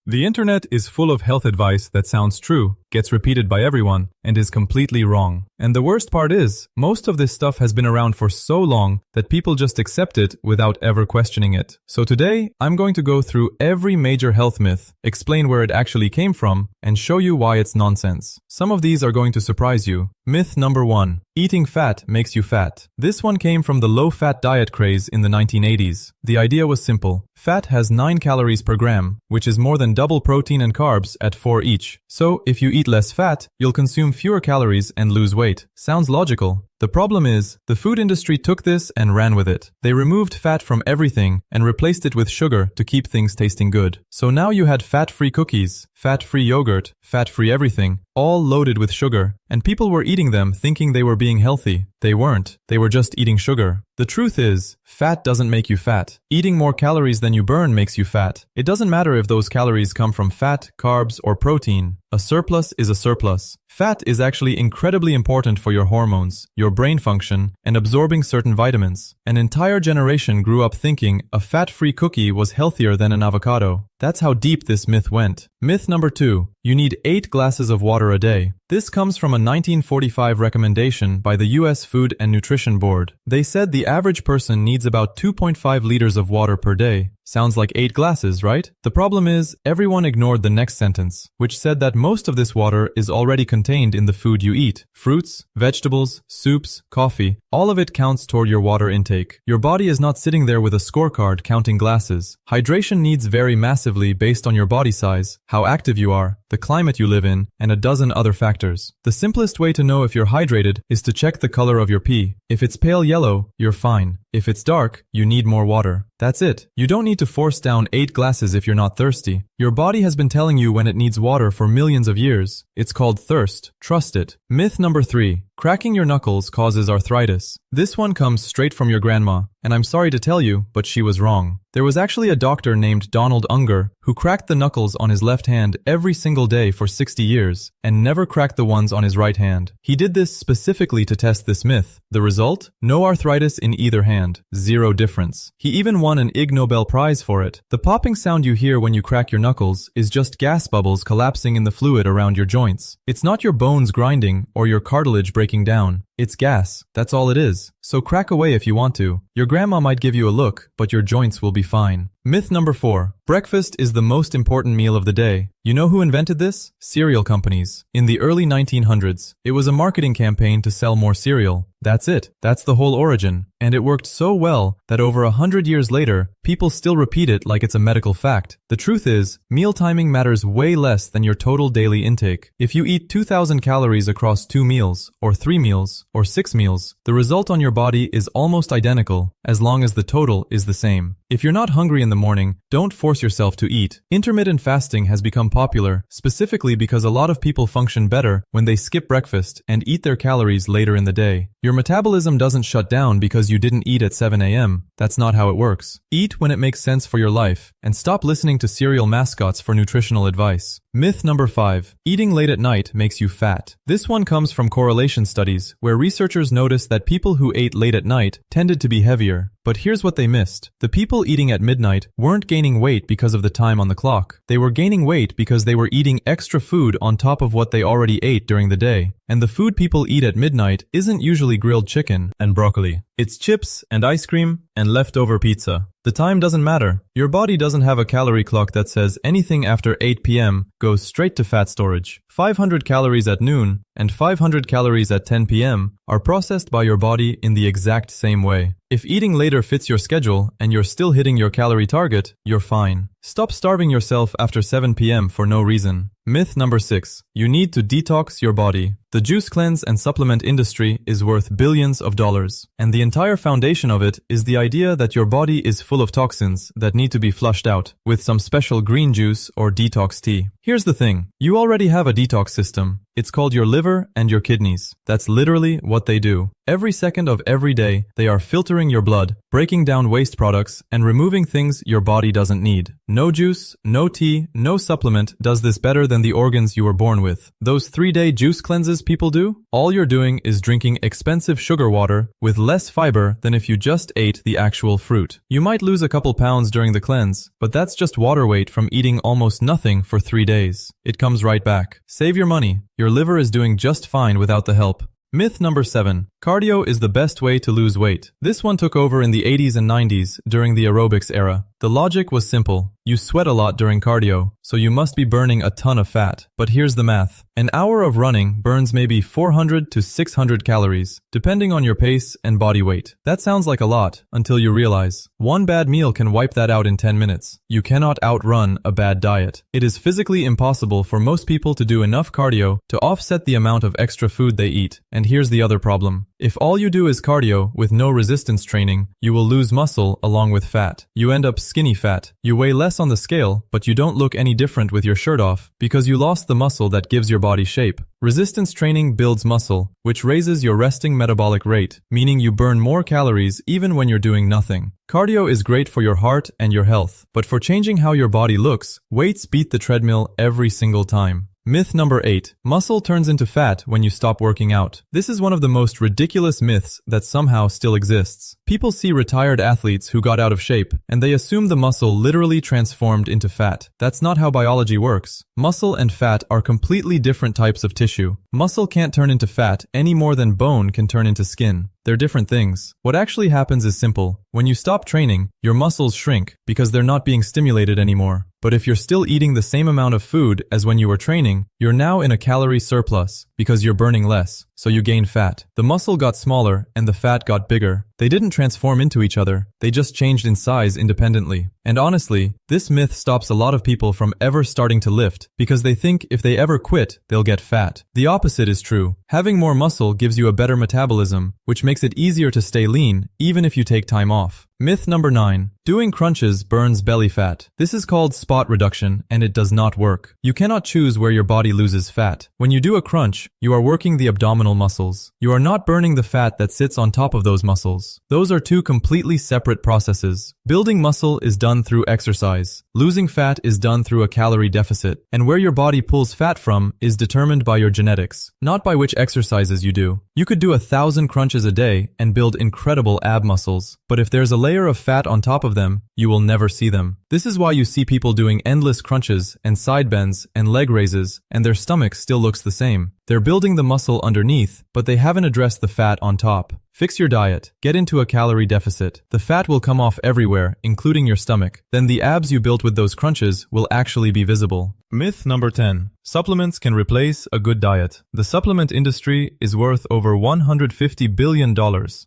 The internet is full of health advice that sounds true, gets repeated by everyone, and is completely wrong. And the worst part is, most of this stuff has been around for so long that people just accept it without ever questioning it. So today, I'm going to go through every major health myth, explain where it actually came from, and show you why it's nonsense. Some of these are going to surprise you. Myth number 1. Eating fat makes you fat. This one came from the low-fat diet craze in the 1980s. The idea was simple. Fat has 9 calories per gram, which is more than double protein and carbs at 4 each. So, if you eat less fat, you'll consume fewer calories and lose weight. Sounds logical. The problem is, the food industry took this and ran with it. They removed fat from everything and replaced it with sugar to keep things tasting good. So now you had fat-free cookies, fat-free yogurt, fat-free everything, all loaded with sugar, and people were eating them thinking they were being healthy. They weren't. They were just eating sugar. The truth is, fat doesn't make you fat. Eating more calories than you burn makes you fat. It doesn't matter if those calories come from fat, carbs, or protein. A surplus is a surplus. Fat is actually incredibly important for your hormones, your brain function, and absorbing certain vitamins. An entire generation grew up thinking a fat-free cookie was healthier than an avocado. That's how deep this myth went. Myth number 2. You need 8 glasses of water a day. This comes from a 1945 recommendation by the US Food and Nutrition Board. They said the average person needs about 2.5 liters of water per day. Sounds like 8 glasses, right? The problem is, everyone ignored the next sentence, which said that most of this water is already contained in the food you eat. Fruits, vegetables, soups, coffee, all of it counts toward your water intake. Your body is not sitting there with a scorecard counting glasses. Hydration needs vary massively based on your body size, how active you are, the climate you live in, and a dozen other factors. The simplest way to know if you're hydrated is to check the color of your pee. If it's pale yellow, you're fine. If it's dark, you need more water. That's it. You don't need to force down 8 glasses if you're not thirsty. Your body has been telling you when it needs water for millions of years. It's called thirst. Trust it. Myth number 3. Cracking your knuckles causes arthritis. This one comes straight from your grandma, and I'm sorry to tell you, but she was wrong. There was actually a doctor named Donald Unger who cracked the knuckles on his left hand every single day for 60 years and never cracked the ones on his right hand. He did this specifically to test this myth. The result? No arthritis in either hand. Zero difference. He even won an Ig Nobel Prize for it. The popping sound you hear when you crack your knuckles is just gas bubbles collapsing in the fluid around your joints. It's not your bones grinding or your cartilage breaking down. It's gas. That's all it is. So crack away if you want to. Your grandma might give you a look, but your joints will be fine. Myth number 4. Breakfast is the most important meal of the day. You know who invented this? Cereal companies. In the early 1900s, it was a marketing campaign to sell more cereal. That's it. That's the whole origin. And it worked so well that over 100 years later, people still repeat it like it's a medical fact. The truth is, meal timing matters way less than your total daily intake. If you eat 2,000 calories across 2 meals, or 3 meals, or 6 meals, the result on your body is almost identical, as long as the total is the same. If you're not hungry in the morning, don't force yourself to eat. Intermittent fasting has become popular, specifically because a lot of people function better when they skip breakfast and eat their calories later in the day. Your metabolism doesn't shut down because you didn't eat at 7 a.m. That's not how it works. Eat when it makes sense for your life, and stop listening to cereal mascots for nutritional advice. Myth number 5. Eating late at night makes you fat. This one comes from correlation studies, where researchers noticed that people who ate late at night tended to be heavier. But here's what they missed. The people eating at midnight weren't gaining weight because of the time on the clock. They were gaining weight because they were eating extra food on top of what they already ate during the day. And the food people eat at midnight isn't usually grilled chicken and broccoli. It's chips and ice cream and leftover pizza. The time doesn't matter. Your body doesn't have a calorie clock that says anything after 8 p.m. goes straight to fat storage. 500 calories at noon and 500 calories at 10 p.m. are processed by your body in the exact same way. If eating later fits your schedule and you're still hitting your calorie target, you're fine. Stop starving yourself after 7 p.m. for no reason. Myth number 6. You need to detox your body. The juice cleanse and supplement industry is worth billions of dollars, and the entire foundation of it is the idea that your body is full of toxins that need to be flushed out with some special green juice or detox tea. Here's the thing. You already have a detox system. It's called your liver and your kidneys. That's literally what they do. Every second of every day, they are filtering your blood, breaking down waste products, and removing things your body doesn't need. No juice, no tea, no supplement does this better than the organs you were born with. Those 3-day juice cleanses people do? All you're doing is drinking expensive sugar water with less fiber than if you just ate the actual fruit. You might lose a couple pounds during the cleanse, but that's just water weight from eating almost nothing for 3 days. It comes right back. Save your money. Your liver is doing just fine without the help. Myth number 7. Cardio is the best way to lose weight. This one took over in the 80s and 90s during the aerobics era. The logic was simple. You sweat a lot during cardio, so you must be burning a ton of fat. But here's the math. An hour of running burns maybe 400 to 600 calories, depending on your pace and body weight. That sounds like a lot until you realize one bad meal can wipe that out in 10 minutes. You cannot outrun a bad diet. It is physically impossible for most people to do enough cardio to offset the amount of extra food they eat. And here's the other problem. If all you do is cardio with no resistance training, you will lose muscle along with fat. You end up skinny fat. You weigh less on the scale, but you don't look any different with your shirt off because you lost the muscle that gives your body shape. Resistance training builds muscle, which raises your resting metabolic rate, meaning you burn more calories even when you're doing nothing. Cardio is great for your heart and your health, but for changing how your body looks, weights beat the treadmill every single time. Myth number 8. Muscle turns into fat when you stop working out. This is one of the most ridiculous myths that somehow still exists. People see retired athletes who got out of shape, and they assume the muscle literally transformed into fat. That's not how biology works. Muscle and fat are completely different types of tissue. Muscle can't turn into fat any more than bone can turn into skin. They're different things. What actually happens is simple. When you stop training, your muscles shrink because they're not being stimulated anymore. But if you're still eating the same amount of food as when you were training, you're now in a calorie surplus because you're burning less, so you gain fat. The muscle got smaller and the fat got bigger. They didn't transform into each other, they just changed in size independently. And honestly, this myth stops a lot of people from ever starting to lift because they think if they ever quit, they'll get fat. The opposite is true. Having more muscle gives you a better metabolism, which makes it easier to stay lean even if you take time off. Myth number 9. Doing crunches burns belly fat. This is called spot reduction, and it does not work. You cannot choose where your body loses fat. When you do a crunch, you are working the abdominal muscles. You are not burning the fat that sits on top of those muscles. Those are two completely separate processes. Building muscle is done through exercise. Losing fat is done through a calorie deficit. And where your body pulls fat from is determined by your genetics, not by which exercises you do. You could do 1,000 crunches a day and build incredible ab muscles, but if there's a layer of fat on top of them, you will never see them. This is why you see people doing endless crunches and side bends and leg raises, and their stomach still looks the same. They're building the muscle underneath, but they haven't addressed the fat on top. Fix your diet. Get into a calorie deficit. The fat will come off everywhere, including your stomach. Then the abs you built with those crunches will actually be visible. Myth number 10. Supplements can replace a good diet. The supplement industry is worth over $150 billion,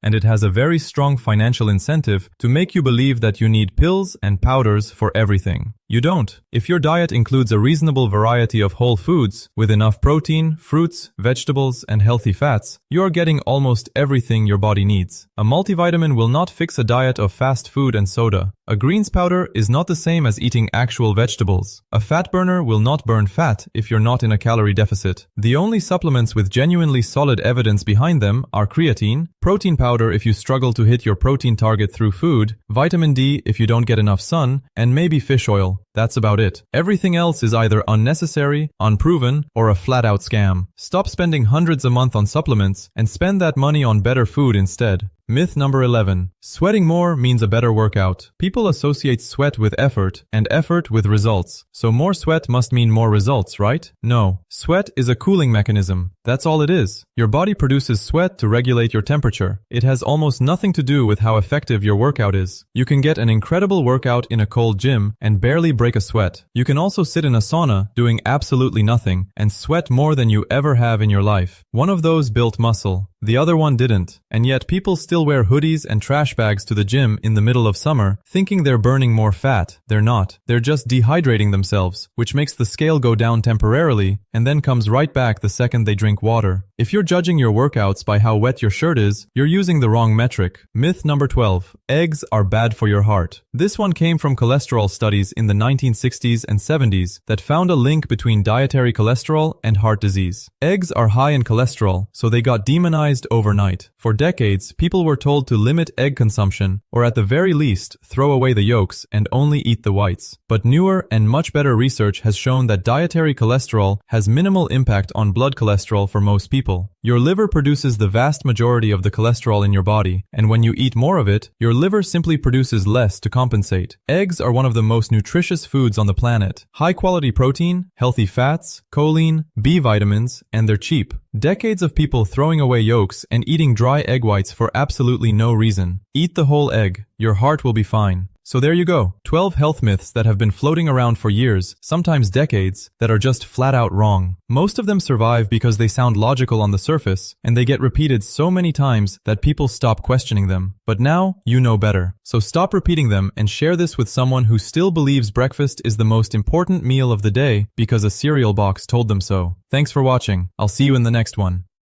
and it has a very strong financial incentive to make you believe that you need pills and powders for everything. You don't. If your diet includes a reasonable variety of whole foods with enough protein, fruits, vegetables, and healthy fats, you are getting almost everything your body needs. A multivitamin will not fix a diet of fast food and soda. A greens powder is not the same as eating actual vegetables. A fat burner will not burn fat if you're not in a calorie deficit. The only supplements with genuinely solid evidence behind them are creatine, protein powder if you struggle to hit your protein target through food, vitamin D if you don't get enough sun, and maybe fish oil. That's about it. Everything else is either unnecessary, unproven, or a flat-out scam. Stop spending hundreds a month on supplements and spend that money on better food instead. Myth number 11. Sweating more means a better workout. People associate sweat with effort and effort with results. So more sweat must mean more results, right? No. Sweat is a cooling mechanism. That's all it is. Your body produces sweat to regulate your temperature. It has almost nothing to do with how effective your workout is. You can get an incredible workout in a cold gym and barely break a sweat. You can also sit in a sauna doing absolutely nothing and sweat more than you ever have in your life. One of those built muscle. the other one didn't. And yet people still wear hoodies and trash bags to the gym in the middle of summer, thinking they're burning more fat. They're not. They're just dehydrating themselves, which makes the scale go down temporarily and then comes right back the second they drink water. If you're judging your workouts by how wet your shirt is, you're using the wrong metric. Myth number 12. Eggs are bad for your heart. This one came from cholesterol studies in the 1960s and 70s that found a link between dietary cholesterol and heart disease. Eggs are high in cholesterol, so they got demonized overnight. For decades, people were told to limit egg consumption, or at the very least, throw away the yolks and only eat the whites. But newer and much better research has shown that dietary cholesterol has minimal impact on blood cholesterol for most people. Your liver produces the vast majority of the cholesterol in your body, and when you eat more of it, your liver simply produces less to compensate. Eggs are one of the most nutritious foods on the planet. High-quality protein, healthy fats, choline, B vitamins, and they're cheap. Decades of people throwing away yolks and eating dry egg whites for absolutely no reason. Eat the whole egg. Your heart will be fine. So there you go, 12 health myths that have been floating around for years, sometimes decades, that are just flat out wrong. Most of them survive because they sound logical on the surface, and they get repeated so many times that people stop questioning them. But now, you know better. So stop repeating them and share this with someone who still believes breakfast is the most important meal of the day because a cereal box told them so. Thanks for watching. I'll see you in the next one.